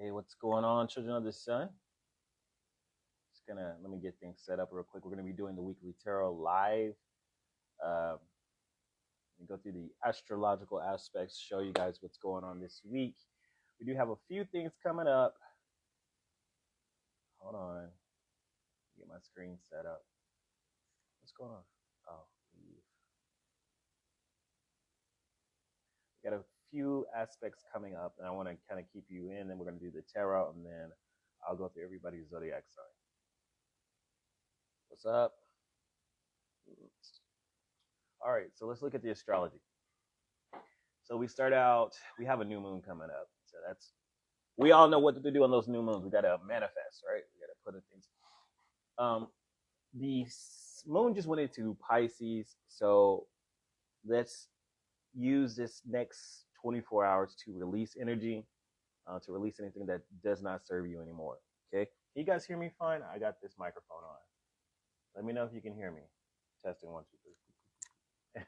Hey, what's going on, children of the sun? Just gonna let me get things set up real quick. We're gonna be doing the weekly tarot live. Uh, we go through the astrological aspects, show you guys what's going on this week. We do have a few things coming up. Hold on, get my screen set up. What's going on? Oh, we got a few aspects coming up, and I want to kind of keep you in. Then we're gonna do the tarot, and then I'll go through everybody's zodiac sign. What's up? All right, so let's look at the astrology. So we start out, we have a new moon coming up. So we all know what to do on those new moons. We got to manifest, right? We got to put in things. The moon just went into Pisces. So let's use this next 24 hours to release energy, to release anything that does not serve you anymore. Okay. Can you guys hear me fine? I got this microphone on. Let me know if you can hear me. Testing 1, 2, 3.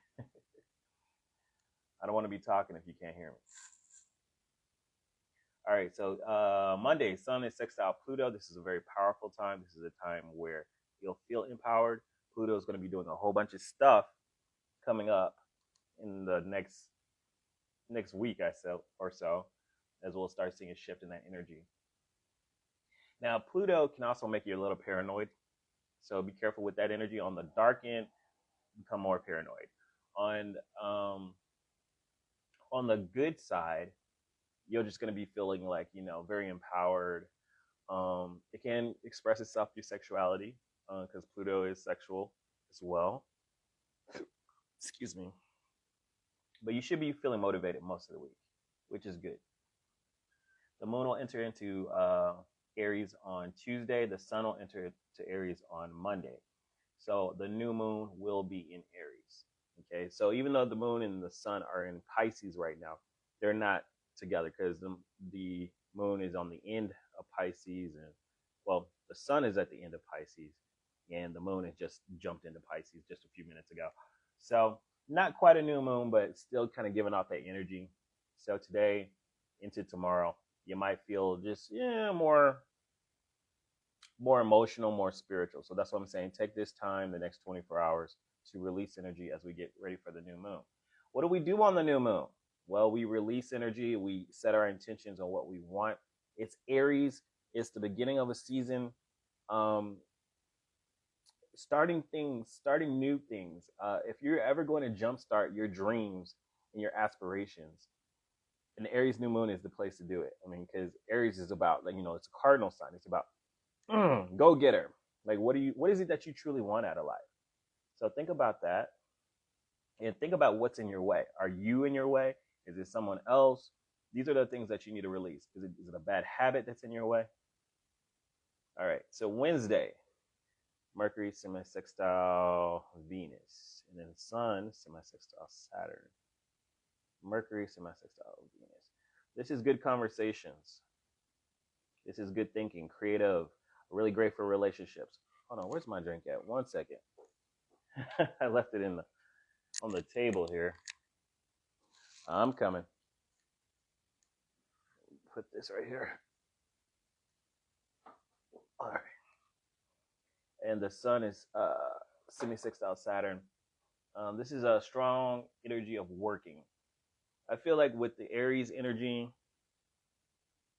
I don't want to be talking if you can't hear me. All right, so Monday, Sun is sextile Pluto. This is a very powerful time. This is a time where you'll feel empowered. Pluto is going to be doing a whole bunch of stuff coming up in the next week or so, as we'll start seeing a shift in that energy. Now, Pluto can also make you a little paranoid, so be careful with that energy. On the dark end, become more paranoid. On the good side, you're just going to be feeling like, very empowered. It can express itself through sexuality, because Pluto is sexual as well. Excuse me. But you should be feeling motivated most of the week, which is good. The moon will enter into Aries on Tuesday. The sun will enter to Aries on Monday. So the new moon will be in Aries. Okay, so even though the moon and the sun are in Pisces right now, they're not together because the moon is on the end of Pisces, and the sun is at the end of Pisces, and the moon has just jumped into Pisces just a few minutes ago. So not quite a new moon, but still kind of giving off that energy. So today into tomorrow, you might feel just more emotional, more spiritual. So that's what I'm saying. Take this time, the next 24 hours, to release energy as we get ready for the new moon. What do we do on the new moon? Well, we release energy. We set our intentions on what we want. It's Aries. It's the beginning of a season. Starting new things. If you're ever going to jumpstart your dreams and your aspirations, an Aries new moon is the place to do it. I mean, because Aries is about, it's a cardinal sign. It's about go getter. Like, what is it that you truly want out of life? So think about that, and think about what's in your way. Are you in your way? Is it someone else? These are the things that you need to release. Is it a bad habit that's in your way? All right. So Wednesday, Mercury semi-sextile Venus, and then Sun semi-sextile Saturn. Mercury semi-sextile Venus. This is good conversations. This is good thinking, creative, really great for relationships. Hold on, where's my drink at? 1 second. I left it on the table here. I'm coming. Put this right here. All right. And the sun is semi-sextile Saturn. This is a strong energy of working. I feel like with the Aries energy,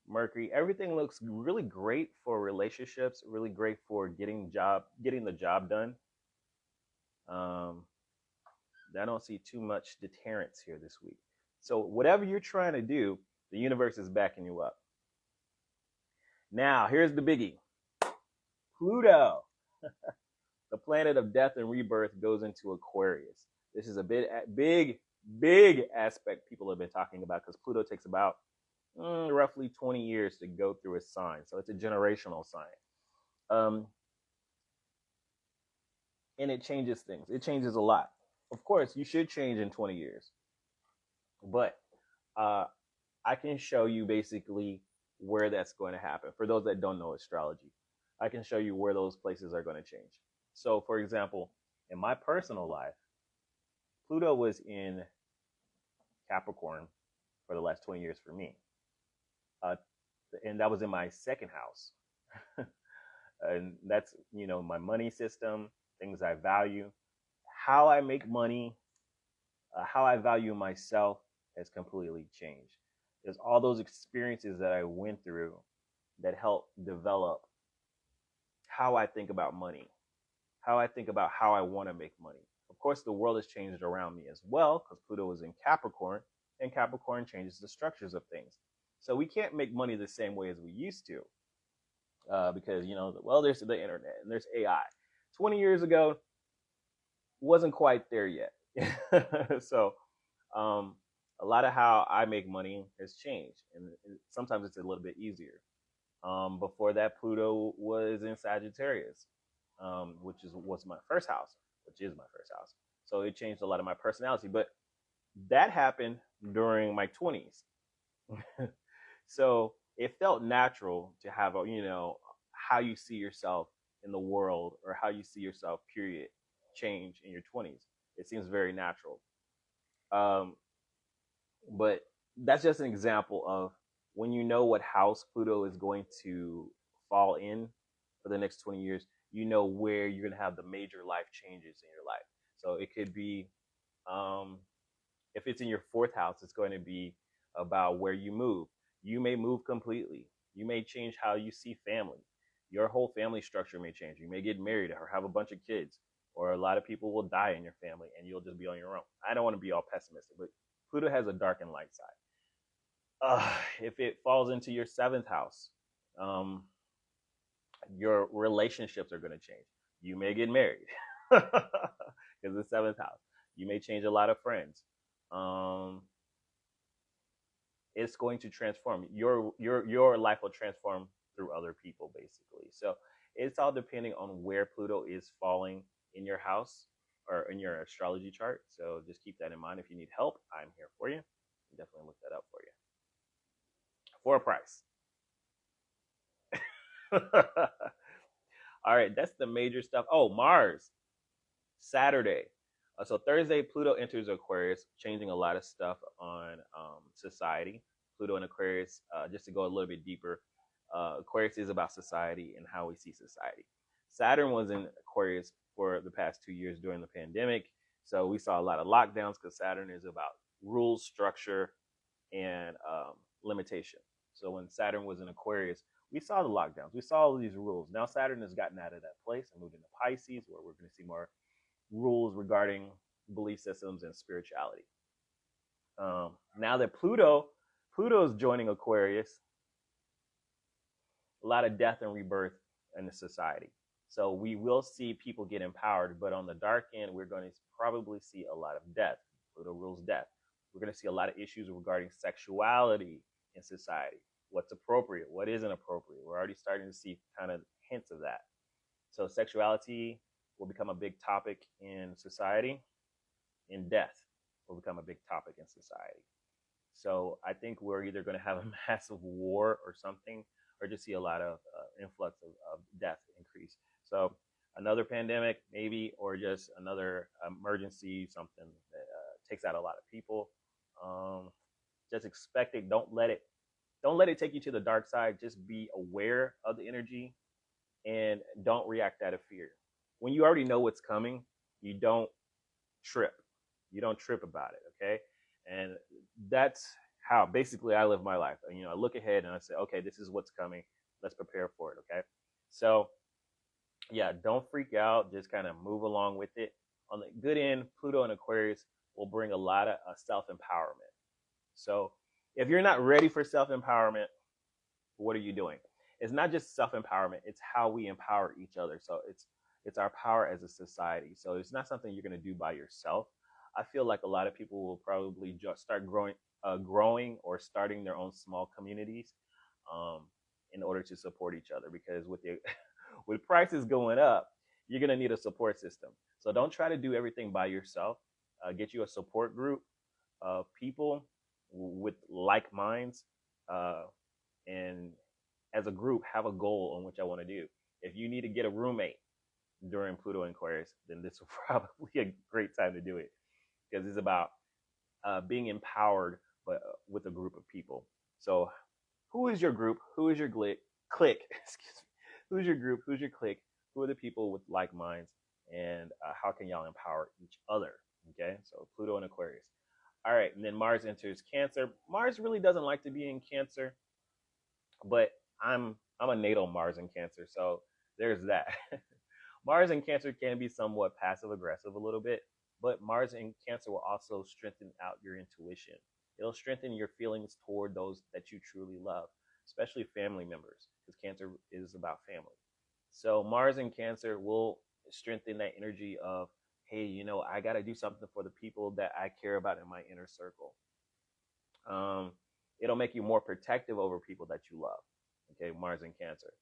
Mercury, everything looks really great for relationships, really great for getting the job done. I don't see too much deterrence here this week. So whatever you're trying to do, the universe is backing you up. Now, here's the biggie. Pluto, the planet of death and rebirth, goes into Aquarius. This is a big aspect people have been talking about, because Pluto takes about roughly 20 years to go through a sign. So it's a generational sign. And it changes things. It changes a lot. Of course, you should change in 20 years. But I can show you basically where that's going to happen. For those that don't know astrology, I can show you where those places are going to change. So, for example, in my personal life, Pluto was in Capricorn for the last 20 years for me. and that was in my second house. And that's, my money system, things I value, how I make money, how I value myself has completely changed. There's all those experiences that I went through that helped develop how I think about money, how I think about how I want to make money. Of course, the world has changed around me as well because Pluto is in Capricorn, and Capricorn changes the structures of things. So we can't make money the same way as we used to, because well, there's the internet and there's AI. 20 years ago, wasn't quite there yet. So a lot of how I make money has changed, and sometimes it's a little bit easier. Before that, Pluto was in Sagittarius, which was my first house, which is my first house. So it changed a lot of my personality, but that happened during my 20s. So it felt natural to have how you see yourself in the world, or how you see yourself, period, change in your 20s. It seems very natural. But that's just an example of when you know what house Pluto is going to fall in for the next 20 years, you know where you're going to have the major life changes in your life. So it could be, if it's in your fourth house, it's going to be about where you move. You may move completely. You may change how you see family. Your whole family structure may change. You may get married or have a bunch of kids, or a lot of people will die in your family and you'll just be on your own. I don't want to be all pessimistic, but Pluto has a dark and light side. If it falls into your seventh house, your relationships are going to change. You may get married because it's seventh house. You may change a lot of friends. It's going to transform. Your life will transform through other people, basically. So it's all depending on where Pluto is falling in your house or in your astrology chart. So just keep that in mind. If you need help, I'm here for you. I'll definitely look that up for you for a price. All right, that's the major stuff. Oh, Mars, Saturday. So Thursday, Pluto enters Aquarius, changing a lot of stuff on society. Pluto in Aquarius, just to go a little bit deeper, Aquarius is about society and how we see society. Saturn was in Aquarius for the past 2 years during the pandemic. So we saw a lot of lockdowns because Saturn is about rules, structure, and limitation. So when Saturn was in Aquarius, we saw the lockdowns. We saw all these rules. Now Saturn has gotten out of that place and moved into Pisces, where we're going to see more rules regarding belief systems and spirituality. Now that Pluto's joining Aquarius, a lot of death and rebirth in the society. So we will see people get empowered, but on the dark end, we're going to probably see a lot of death. Pluto rules death. We're going to see a lot of issues regarding sexuality in society. What's appropriate? What isn't appropriate? We're already starting to see kind of hints of that. So sexuality will become a big topic in society, and death will become a big topic in society. So I think we're either going to have a massive war or something, or just see a lot of influx of death increase. So another pandemic, maybe, or just another emergency, something that takes out a lot of people. Just expect it. Don't let it take you to the dark side. Just be aware of the energy and don't react out of fear. When you already know what's coming, you don't trip. You don't trip about it, okay? And that's how basically I live my life. I look ahead and I say, okay, this is what's coming. Let's prepare for it, okay? So, yeah, don't freak out. Just kind of move along with it. On the good end, Pluto and Aquarius will bring a lot of self-empowerment. So if you're not ready for self-empowerment, what are you doing? It's not just self-empowerment. It's how we empower each other. So it's our power as a society. So it's not something you're going to do by yourself. I feel like a lot of people will probably just start growing or starting their own small communities in order to support each other. Because with prices going up, you're going to need a support system. So don't try to do everything by yourself. Get you a support group of people with like minds, and as a group, have a goal on what I want to do. If you need to get a roommate during Pluto and Aquarius, then this will probably be a great time to do it, because it's about being empowered, but with a group of people. So Who is your group? Who is your clique? Excuse me. Who's your group? Who's your clique? Who are the people with like minds? And how can y'all empower each other? Okay, so Pluto and Aquarius. All right, and then Mars enters Cancer. Mars really doesn't like to be in Cancer, but I'm a natal Mars in Cancer, so there's that. Mars in Cancer can be somewhat passive aggressive a little bit, but Mars in Cancer will also strengthen out your intuition. It'll strengthen your feelings toward those that you truly love, especially family members, because Cancer is about family. So Mars in Cancer will strengthen that energy of, hey, I got to do something for the people that I care about in my inner circle. Um, it'll make you more protective over people that you love. Okay, Mars in Cancer,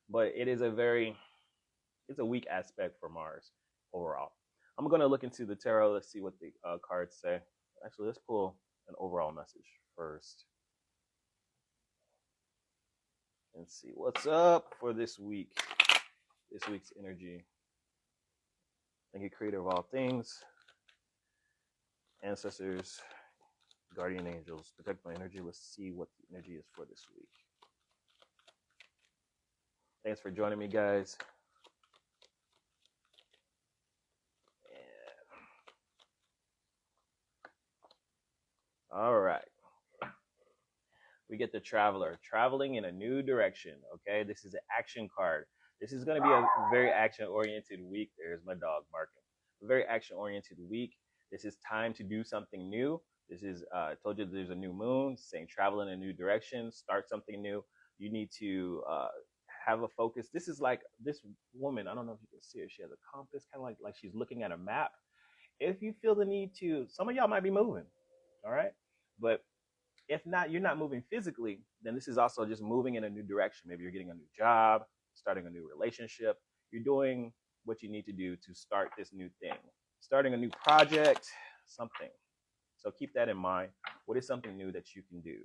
but it's a weak aspect for Mars overall. I'm going to look into the tarot. Let's see what the cards say. Actually, let's pull an overall message first and see what's up for this week. This week's energy. Thank you, creator of all things, ancestors, guardian angels, protect my energy. Let's see what the energy is for this week. Thanks for joining me, guys. All right. We get the Traveler, traveling in a new direction. Okay, this is an action card. This is going to be a very action-oriented week. There's my dog barking. A very action-oriented week. This is time to do something new. This is, I told you there's a new moon, saying travel in a new direction, start something new. You need to have a focus. This is like this woman. I don't know if you can see her. She has a compass, kind of like she's looking at a map. If you feel the need to, some of y'all might be moving. All right, but if not, you're not moving physically, then this is also just moving in a new direction. Maybe you're getting a new job, starting a new relationship. You're doing what you need to do to start this new thing, starting a new project, something. So keep that in mind. What is something new that you can do?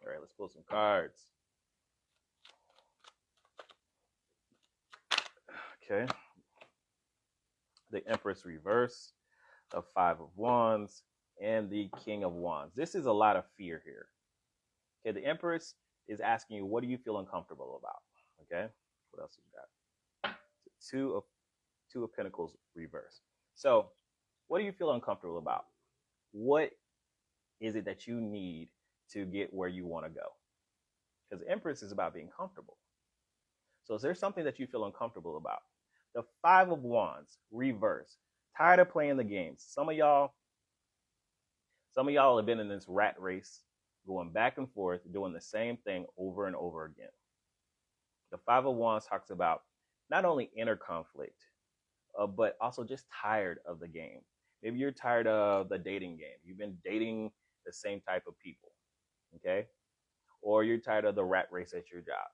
All right, let's pull some cards. Okay. The Empress reverse, the Five of Wands, and the King of Wands. This is a lot of fear here. Okay, the Empress is asking you, what do you feel uncomfortable about? Okay, what else we got? Two of Pentacles reverse. So, what do you feel uncomfortable about? What is it that you need to get where you want to go? Because the Empress is about being comfortable. So, is there something that you feel uncomfortable about? The Five of Wands reverse. Tired of playing the games. Some of y'all have been in this rat race, going back and forth, doing the same thing over and over again. The Five of Wands talks about not only inner conflict, but also just tired of the game. Maybe you're tired of the dating game. You've been dating the same type of people, okay? Or you're tired of the rat race at your job,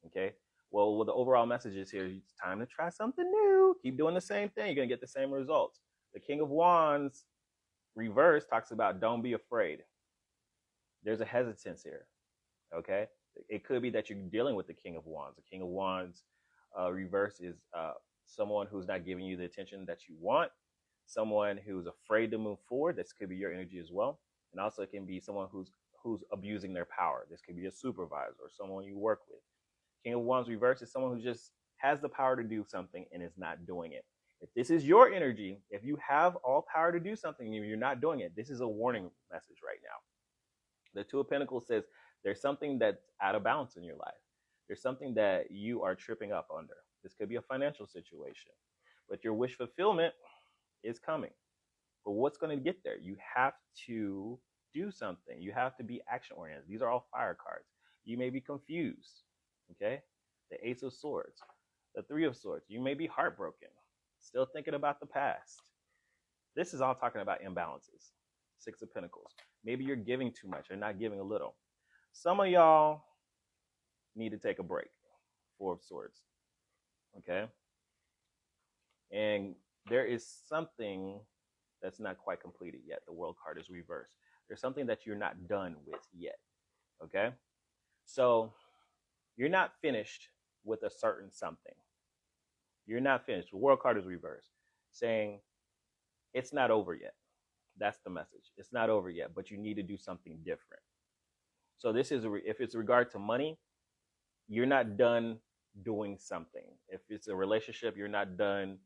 okay? Well, the overall message is here, it's time to try something new. Keep doing the same thing. You're going to get the same results. The King of Wands reverse talks about don't be afraid. There's a hesitance here, okay? It could be that you're dealing with the King of Wands. The King of Wands reverse is someone who's not giving you the attention that you want, someone who's afraid to move forward. This could be your energy as well. And also it can be someone who's abusing their power. This could be a supervisor or someone you work with. King of Wands reverse is someone who just has the power to do something and is not doing it. If this is your energy, if you have all power to do something and you're not doing it, this is a warning message right now. The Two of Pentacles says there's something that's out of balance in your life. There's something that you are tripping up under. This could be a financial situation, but your wish fulfillment is coming. But what's going to get there? You have to do something. You have to be action oriented. These are all fire cards. You may be confused. Okay? The Ace of Swords, the Three of Swords. You may be heartbroken, still thinking about the past. This is all talking about imbalances. Six of Pentacles. Maybe you're giving too much or not giving a little. Some of y'all need to take a break. Four of Swords. Okay? And there is something that's not quite completed yet. The World card is reversed. There's something that you're not done with yet. Okay? So you're not finished with a certain something. You're not finished. The World card is reversed, saying it's not over yet. That's the message. It's not over yet, but you need to do something different. So this is if it's regard to money, you're not done doing something. If it's a relationship, you're not done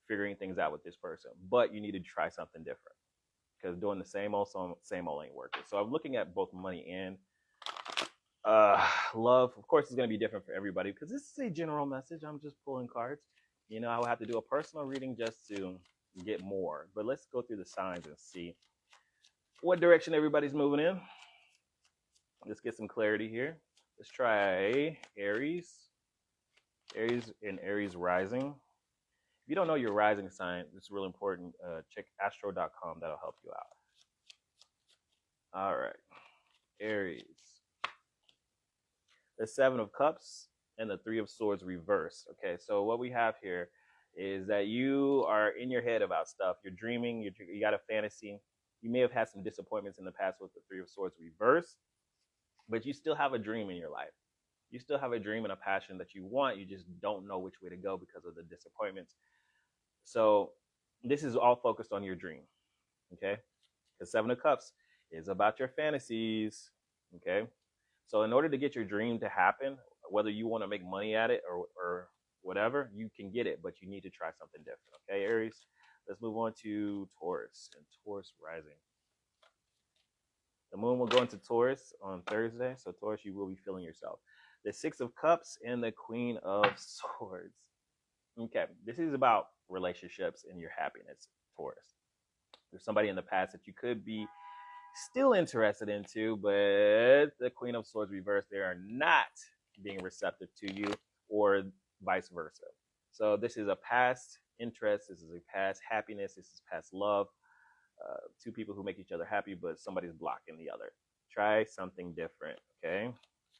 figuring things out with this person, but you need to try something different because doing the same old ain't working. So I'm looking at both money and love. Of course, it's going to be different for everybody because this is a general message. I'm just pulling cards. You know, I will have to do a personal reading just to get more. But let's go through the signs and see what direction everybody's moving in. Let's get some clarity here. Let's try Aries. Aries and Aries rising. If you don't know your rising sign, it's really important. Check astro.com. That'll help you out. All right. Aries. The Seven of Cups and the Three of Swords reversed. Okay, so what we have here is that you are in your head about stuff. You're dreaming. You got a fantasy. You may have had some disappointments in the past with the Three of Swords reversed, but you still have a dream in your life. You still have a dream and a passion that you want. You just don't know which way to go because of the disappointments. So this is all focused on your dream, okay? The Seven of Cups is about your fantasies, okay? So in order to get your dream to happen, whether you want to make money at it or whatever, you can get it, but you need to try something different, okay, Aries? Let's move on to Taurus and Taurus rising. The moon will go into Taurus on Thursday, so Taurus, you will be feeling yourself. The Six of Cups and the Queen of Swords. Okay, this is about relationships and your happiness, Taurus. There's somebody in the past that you could be still interested into, but the Queen of Swords reversed, they are not being receptive to you, or vice versa. So this is a past interest, this is a past happiness, this is past love. Two people who make each other happy, but somebody's blocking the other. Try something different, okay?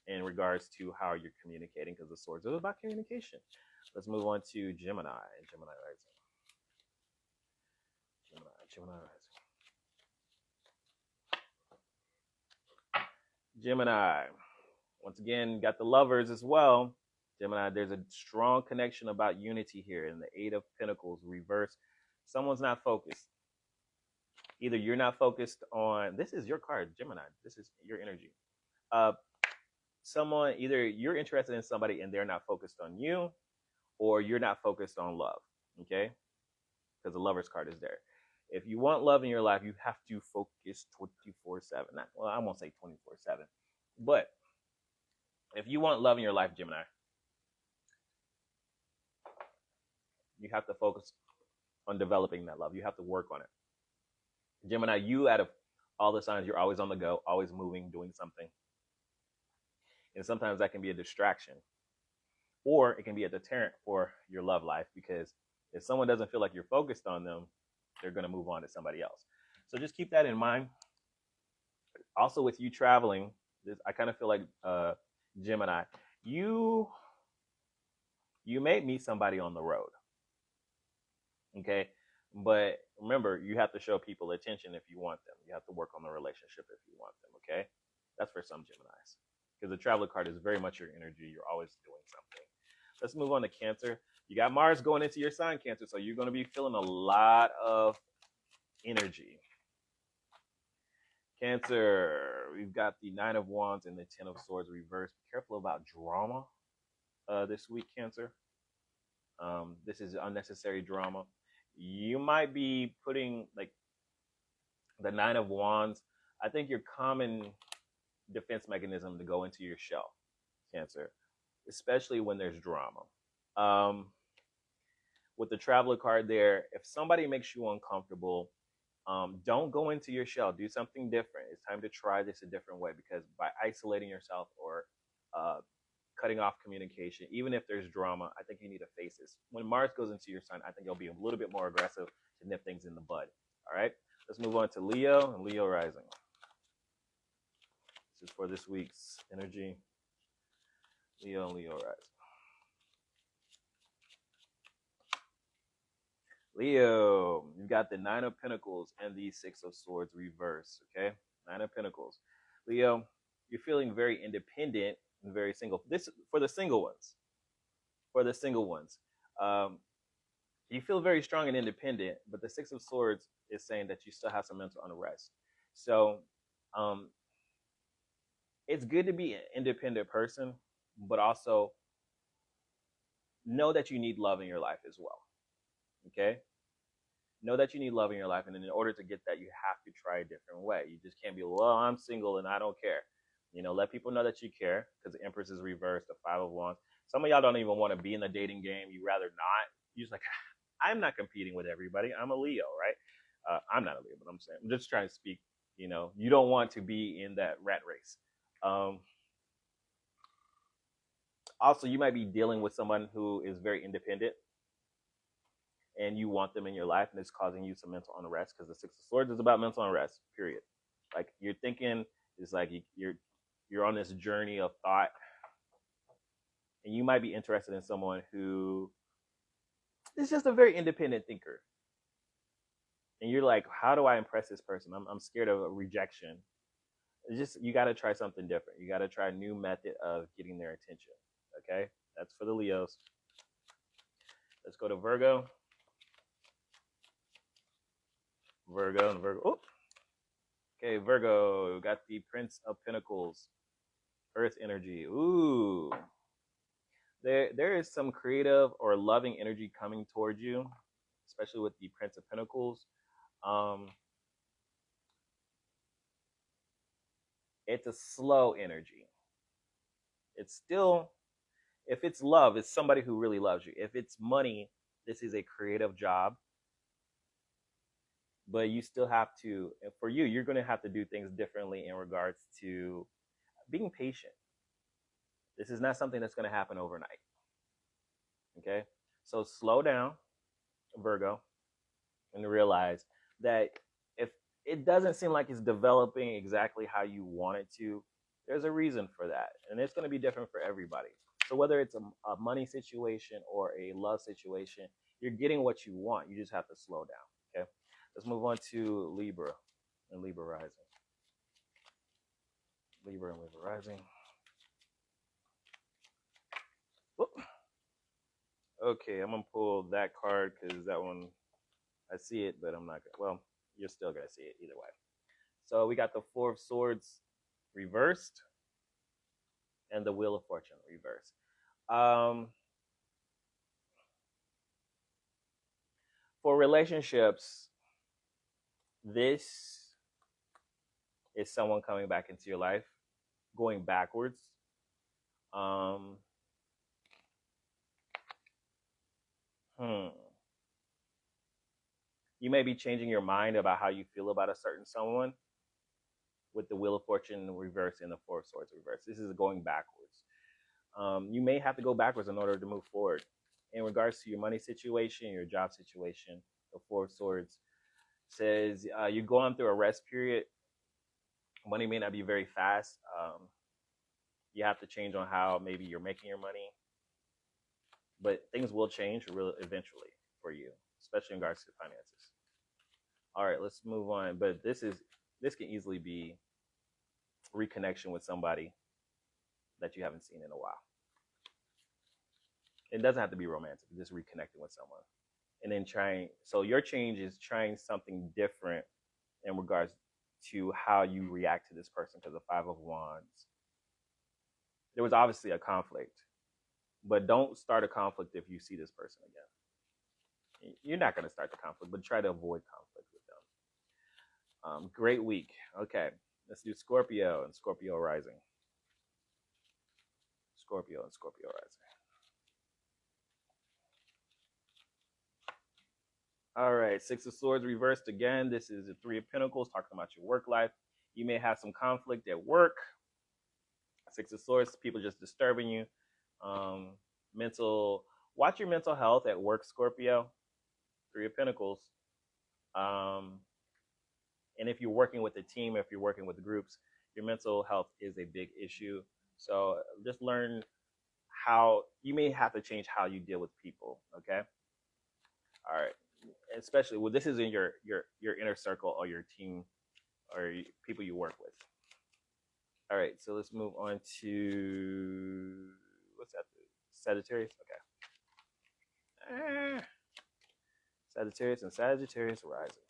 In regards to how you're communicating, because the swords are about communication. Let's move on to Gemini. Gemini rising. Gemini rising. Gemini. Once again, got the lovers as well. Gemini, there's a strong connection about unity here in the Eight of Pentacles reverse. Someone's not focused. Either you're not focused on, this is your card, Gemini. This is your energy. Someone, either you're interested in somebody and they're not focused on you, or you're not focused on love, okay? Because the lover's card is there. If you want love in your life, you have to focus 24/7. Well, I won't say 24/7, but if you want love in your life, Gemini, you have to focus on developing that love. You have to work on it. Gemini, you out of all the signs, you're always on the go, always moving, doing something. And sometimes that can be a distraction, or it can be a deterrent for your love life, because if someone doesn't feel like you're focused on them, they're going to move on to somebody else. So just keep that in mind. Also, with you traveling, I kind of feel like Gemini, you may meet somebody on the road, okay? But remember, you have to show people attention if you want them. You have to work on the relationship if you want them, okay? That's for some Geminis. Because the Traveler card is very much your energy. You're always doing something. Let's move on to Cancer. You got Mars going into your sign, Cancer, so you're going to be feeling a lot of energy. Cancer, we've got the Nine of Wands and the Ten of Swords reversed. Be careful about drama this week, Cancer. This is unnecessary drama. You might be putting, like, the Nine of Wands. I think your common defense mechanism to go into your shell, Cancer, especially when there's drama. With the Traveler card there, if somebody makes you uncomfortable, don't go into your shell. Do something different. It's time to try this a different way, because by isolating yourself or cutting off communication, even if there's drama, I think you need to face this. When Mars goes into your sign, I think you'll be a little bit more aggressive to nip things in the bud. All right, let's move on to Leo and Leo rising. This is for this week's energy. Leo and Leo rising. Leo, you've got the Nine of Pentacles and the Six of Swords reversed, okay? Nine of Pentacles. Leo, you're feeling very independent and very single. This for the single ones. For the single ones. You feel very strong and independent, but the Six of Swords is saying that you still have some mental unrest. So it's good to be an independent person, but also know that you need love in your life as well. Okay? Know that you need love in your life, and in order to get that, you have to try a different way. You just can't be, well, I'm single and I don't care. Let people know that you care, because the Empress is reversed, the Five of Wands. Some of y'all don't even want to be in the dating game. You rather not. You're just like, I'm not competing with everybody. I'm a Leo, right? I'm not a Leo, but I'm just trying to speak. You don't want to be in that rat race. Um, Also, you might be dealing with someone who is very independent, and you want them in your life, and it's causing you some mental unrest, because the Six of Swords is about mental unrest. Period. Like, you're thinking, it's like you're on this journey of thought, and you might be interested in someone who is just a very independent thinker, and you're like, how do I impress this person? I'm scared of a rejection. It's just, you got to try something different. You got to try a new method of getting their attention. Okay, that's for the Leos. Let's go to Virgo. Virgo and Virgo. Oh, okay, Virgo. We got the Prince of Pentacles, Earth energy. Ooh, there is some creative or loving energy coming towards you, especially with the Prince of Pentacles. It's a slow energy. It's still, if it's love, it's somebody who really loves you. If it's money, this is a creative job. But you still have to, for you, you're going to have to do things differently in regards to being patient. This is not something that's going to happen overnight. Okay? So slow down, Virgo, and realize that if it doesn't seem like it's developing exactly how you want it to, there's a reason for that. And it's going to be different for everybody. So whether it's a money situation or a love situation, you're getting what you want. You just have to slow down. Okay? Let's move on to Libra and Libra rising. Libra and Libra rising. Whoop. Okay, I'm going to pull that card because that one, I see it, but I'm not going to. Well, you're still going to see it either way. So we got the Four of Swords reversed and the Wheel of Fortune reversed. For relationships, this is someone coming back into your life, going backwards. You may be changing your mind about how you feel about a certain someone with the Wheel of Fortune reverse and the Four of Swords reverse. This is going backwards. You may have to go backwards in order to move forward. In regards to your money situation, your job situation, the Four of Swords says you're going through a rest period. Money may not be very fast. You have to change on how maybe you're making your money. But things will change eventually for you, especially in regards to finances. All right, let's move on. But this can easily be reconnection with somebody that you haven't seen in a while. It doesn't have to be romantic, just reconnecting with someone. And then so your change is trying something different in regards to how you react to this person, because the Five of Wands, there was obviously a conflict, but don't start a conflict if you see this person again. You're not going to start the conflict, but try to avoid conflict with them. Great week. Okay, let's do Scorpio and Scorpio rising. Scorpio and Scorpio rising. All right, Six of Swords reversed again. This is the Three of Pentacles, talking about your work life. You may have some conflict at work. Six of Swords, people just disturbing you. Watch your mental health at work, Scorpio. Three of Pentacles. And if you're working with a team, if you're working with groups, your mental health is a big issue. So just learn how you may have to change how you deal with people. Okay. All right. Especially this is in your inner circle or your team or people you work with. All right, so let's move on to what's that? Sagittarius. Okay. Sagittarius and Sagittarius rising.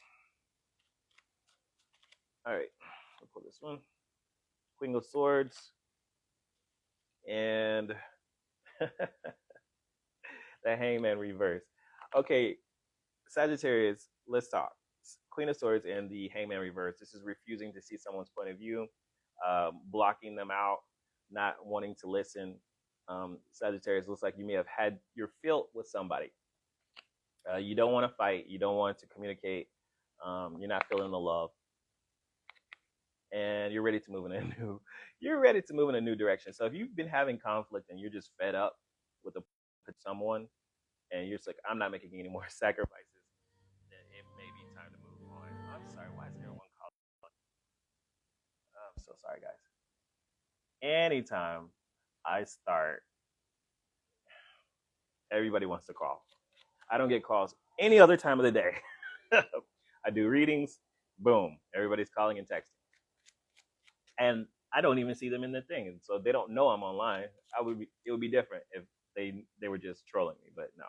All right, we'll pull this one. Queen of Swords, and the Hangman reverse. Okay, Sagittarius, let's talk. Queen of Swords and the Hangman reverse. This is refusing to see someone's point of view, blocking them out, not wanting to listen. Sagittarius, looks like you may have had your fill with somebody. You don't want to fight. You don't want to communicate. You're not feeling the love, and you're ready to move in a new. You're ready to move in a new direction. So if you've been having conflict and you're just fed up with someone, and you're just like, I'm not making any more sacrifices, then it may be time to move on. I'm sorry. Why is everyone calling? I'm so sorry, guys. Anytime I start, everybody wants to call. I don't get calls any other time of the day. I do readings, boom, everybody's calling and texting. And I don't even see them in the thing. And so they don't know I'm online. It would be different if they were just trolling me, but no.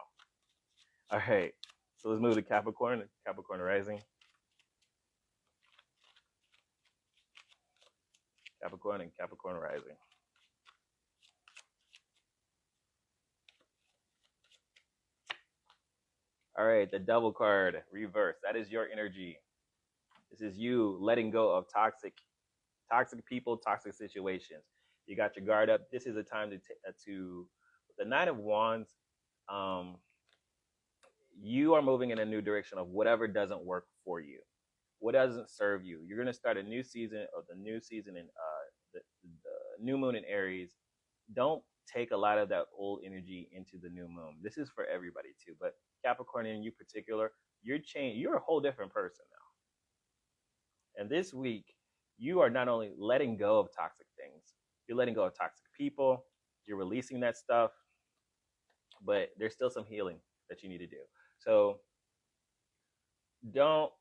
All right. So let's move to Capricorn rising. Capricorn and Capricorn rising. All right, the Devil card, reverse. That is your energy. This is you letting go of toxic people, toxic situations. You got your guard up. This is a time to the Nine of Wands. You are moving in a new direction of whatever doesn't work for you, what doesn't serve you. You're going to start a new season of the new season in the new moon in Aries. Don't take a lot of that old energy into the new moon. This is for everybody too, but Capricorn in you particular, you're a whole different person now. And this week, you are not only letting go of toxic things, you're letting go of toxic people, you're releasing that stuff, but there's still some healing that you need to do. So don't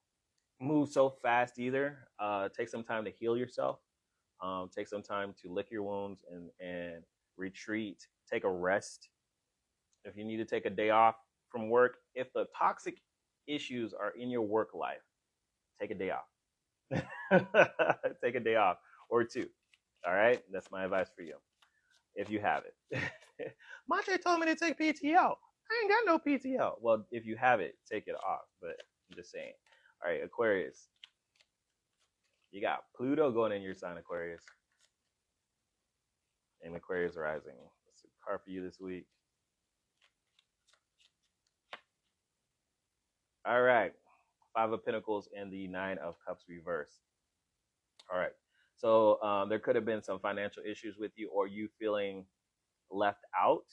move so fast either. Take some time to heal yourself. Take some time to lick your wounds and retreat. Take a rest. If you need to take a day off from work, if the toxic issues are in your work life, take a day off. Take a day off or two. All right, that's my advice for you if you have it. Montre told me to take PTO. I ain't got no PTO. Well, if you have it, take it off. But I'm just saying. All right, Aquarius. You got Pluto going in your sign, Aquarius. And Aquarius rising. What's the card for you this week? All right. Five of Pentacles and the Nine of Cups reverse. All right. So there could have been some financial issues with you or you feeling left out.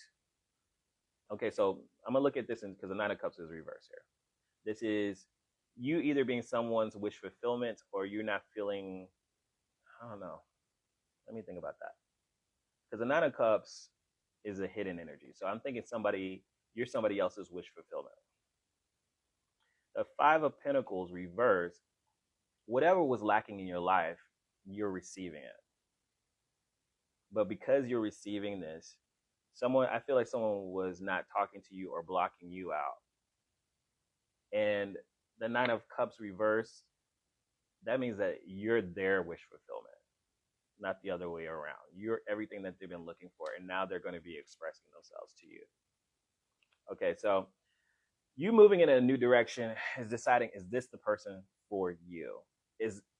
Okay, so I'm going to look at this because the Nine of Cups is reverse here. This is you either being someone's wish fulfillment or you're not feeling, I don't know. Let me think about that. Because the Nine of Cups is a hidden energy. So I'm thinking you're somebody else's wish fulfillment. The Five of Pentacles reverse, whatever was lacking in your life, you're receiving it. But because you're receiving this, I feel like someone was not talking to you or blocking you out. And the Nine of Cups reverse, that means that you're their wish fulfillment, not the other way around. You're everything that they've been looking for, and now they're going to be expressing themselves to you. Okay, so you moving in a new direction is deciding, is this the person for you?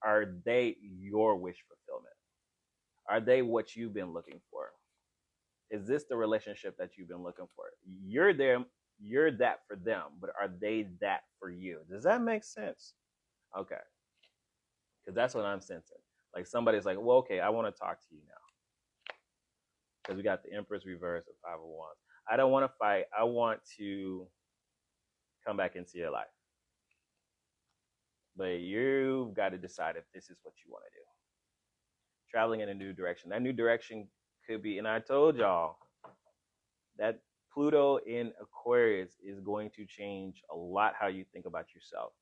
Are they your wish fulfillment? Are they what you've been looking for? Is this the relationship that you've been looking for? You're that for them, but are they that for you? Does that make sense? Okay. Because that's what I'm sensing. Like somebody's like, well, okay, I want to talk to you now. Because we got the Empress reverse of Five of Wands. I don't want to fight. I want to come back into your life. But you've got to decide if this is what you want to do. Traveling in a new direction. That new direction could be, and I told y'all, that Pluto in Aquarius is going to change a lot how you think about yourself.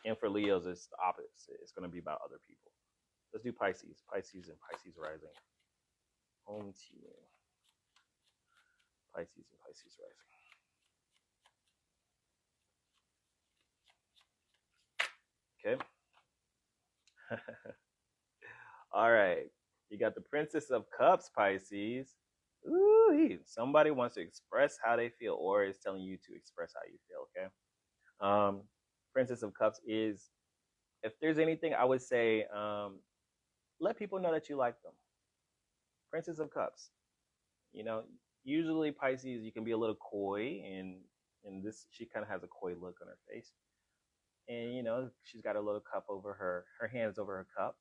And for Leos, it's the opposite. It's going to be about other people. Let's do Pisces. Pisces and Pisces rising. Home team. Pisces and Pisces rising. Okay. All right. You got the Princess of Cups, Pisces. Ooh, somebody wants to express how they feel or is telling you to express how you feel, okay? Um, Princess of Cups is, if there's anything, I would say, let people know that you like them. Princess of Cups. You know, usually Pisces, you can be a little coy, and this, she kind of has a coy look on her face. And, she's got a little cup over her hands over her cup.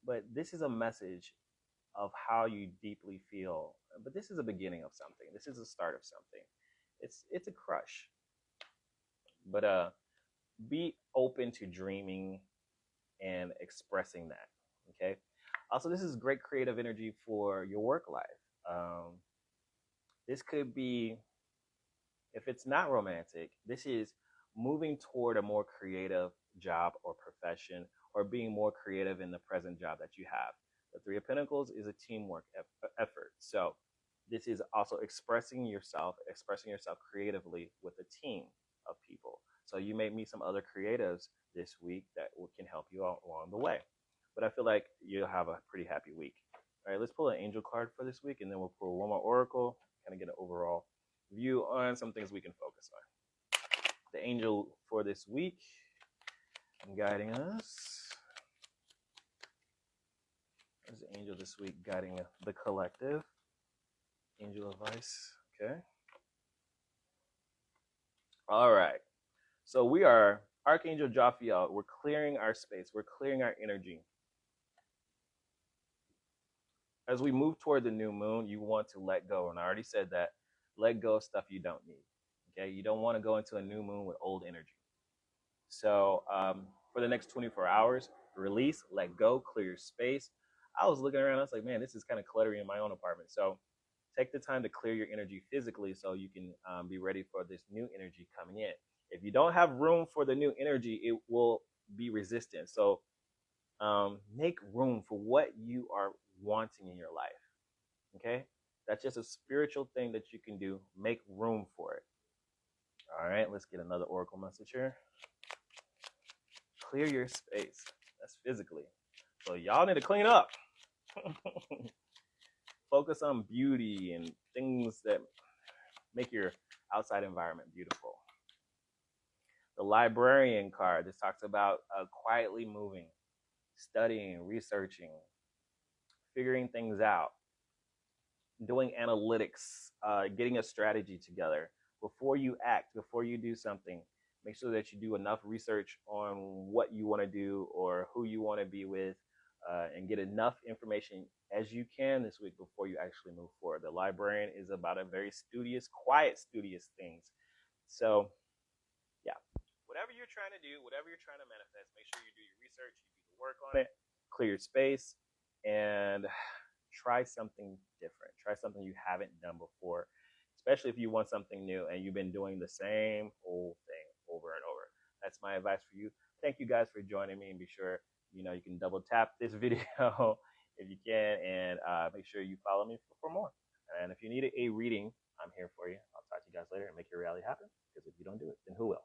But this is a message of how you deeply feel. But this is a beginning of something. This is the start of something. It's a crush. But be open to dreaming and expressing that. Okay. Also, this is great creative energy for your work life. This could be, if it's not romantic, this is moving toward a more creative job or profession, or being more creative in the present job that you have. The Three of Pentacles is a teamwork effort. So this is also expressing yourself creatively with a team of people. So you may meet some other creatives this week that can help you out along the way. But I feel like you'll have a pretty happy week. All right, let's pull an angel card for this week, and then we'll pull one more oracle, kind of get an overall view on some things we can focus on. The angel for this week guiding us. There's the angel this week guiding the collective. Angel advice. Okay. All right. So we are Archangel Jophiel. We're clearing our space. We're clearing our energy. As we move toward the new moon, you want to let go. And I already said that. Let go of stuff you don't need. Okay. You don't want to go into a new moon with old energy. So for the next 24 hours, release, let go, clear your space. I was looking around. I was like, man, this is kind of cluttery in my own apartment. So take the time to clear your energy physically so you can be ready for this new energy coming in. If you don't have room for the new energy, it will be resistant. So make room for what you are wanting in your life. Okay? That's just a spiritual thing that you can do. Make room for it. All right, let's get another oracle message here. Clear your space. That's physically. So y'all need to clean up. Focus on beauty and things that make your outside environment beautiful. The librarian card, this talks about quietly moving, studying, researching, figuring things out, doing analytics, getting a strategy together. Before you act, before you do something, make sure that you do enough research on what you want to do or who you want to be with, and get enough information as you can this week before you actually move forward. The librarian is about a very studious, quiet, studious things. So, yeah, whatever you're trying to do, whatever you're trying to manifest, make sure you do your research, you do the work on it, clear your space, and try something different. Try something you haven't done before, especially if you want something new and you've been doing the same old thing over and over. That's my advice for you. Thank you guys for joining me, and be sure you can double tap this video if you can, and make sure you follow me for more. And if you need a reading, I'm here for you. I'll talk to you guys later and make your reality happen, because if you don't do it, then who will?